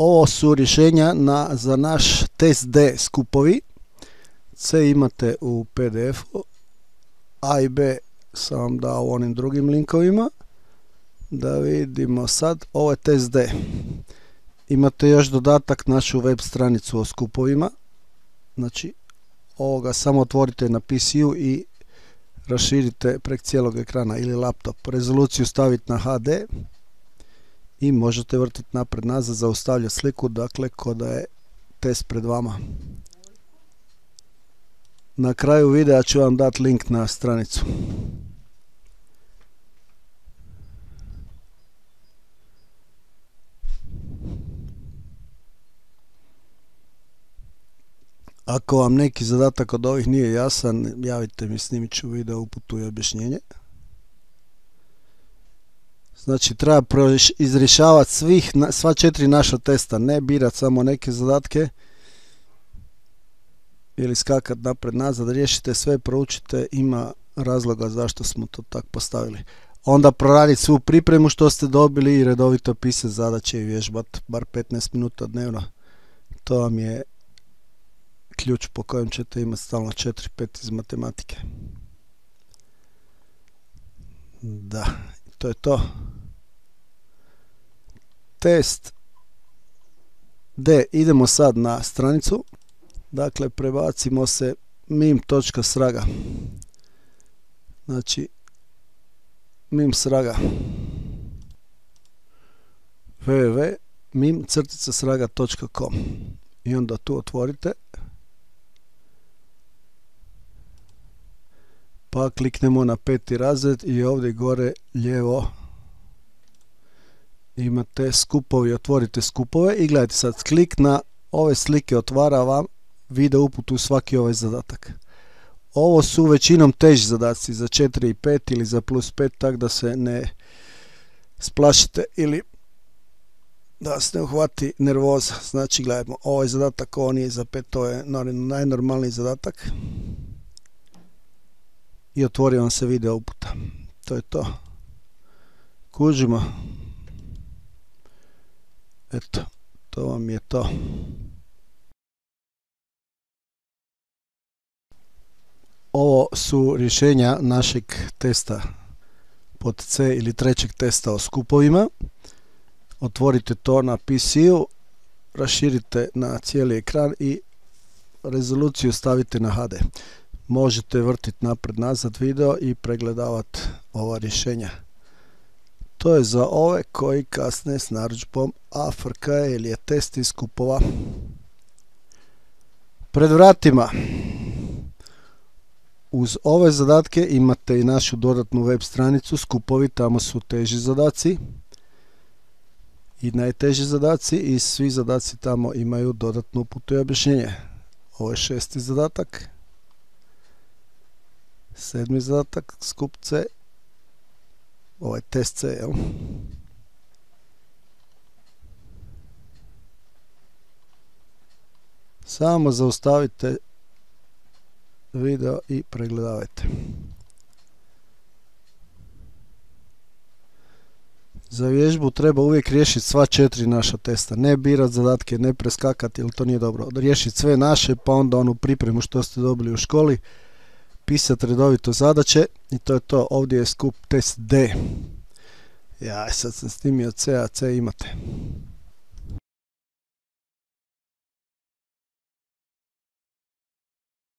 Ovo su rješenja za naš test D skupovi. C imate u PDF-u, A i B sam vam dao u onim drugim linkovima. Da vidimo sad, ovo je test D. Imate još dodatak našu web stranicu o skupovima. Znači, ovoga samo otvorite na PC-u i raširite prek cijelog ekrana ili laptop. Rezoluciju staviti na HD i možete vrtiti napred nazad, zaustavljati sliku, dakle ko da je test pred vama. Na kraju videa ću vam dati link na stranicu. Ako vam neki zadatak od ovih nije jasan, javite mi, snimit ću video, uputu i objašnjenje. Znači, treba izrješavati sva 4 naša testa, ne birati samo neke zadatke ili skakati napred nazad, riješite sve, proučite, ima razloga zašto smo to tako postavili. Onda proraditi svu pripremu što ste dobili i redovito pisati zadaće i vježbati bar 15 minuta dnevno. To vam je ključ po kojem ćete imati stalno 4-5 iz matematike. Da, to je to. Test D. Idemo sad na stranicu. Dakle, prebacimo se mim.sraga. Znači, mim.sraga www.mim-sraga.com i onda tu otvorite. Pa kliknemo na 5. razred i ovdje gore lijevo imate skupovi, otvorite skupove i gledajte sad, klik na ove slike otvara vam video uputu u svaki ovaj zadatak. Ovo su većinom teži zadaci za 4 i 5 ili za plus 5, tako da se ne splašite ili da se ne uhvati nervoza. Znači gledajmo, ovaj zadatak, ovo nije za 5, to je najnormalniji zadatak. I otvori vam se video uputa. To je to. Kužimo. Eto, to vam je to. Ovo su rješenja našeg testa pod C ili trećeg testa o skupovima. Otvorite to na PC-u, raširite na cijeli ekran i rezoluciju stavite na HD. Možete vrtiti napred nazad video i pregledavati ova rješenja. To je za ove koji kasne s narudžbom AFRK ili je test iz skupova. Pred vratima uz ove zadatke imate i našu dodatnu web stranicu skupovi, tamo su teži zadaci i najteži zadaci i svi zadaci tamo imaju dodatnu uputu i objašnjenje. Ovo je 6. zadatak. 7. zadatak, skup C, ovo je test C, jel? Samo zaustavite video i pregledavajte. Za vježbu treba uvijek riješiti sva 4 naša testa, ne birati zadatke, ne preskakati, jer to nije dobro. Riješiti sve naše, pa onda onu pripremu što ste dobili u školi, pisati redovito zadaće i to je to. Ovdje je skup test D. Ja sad sam snimio C, a C imate.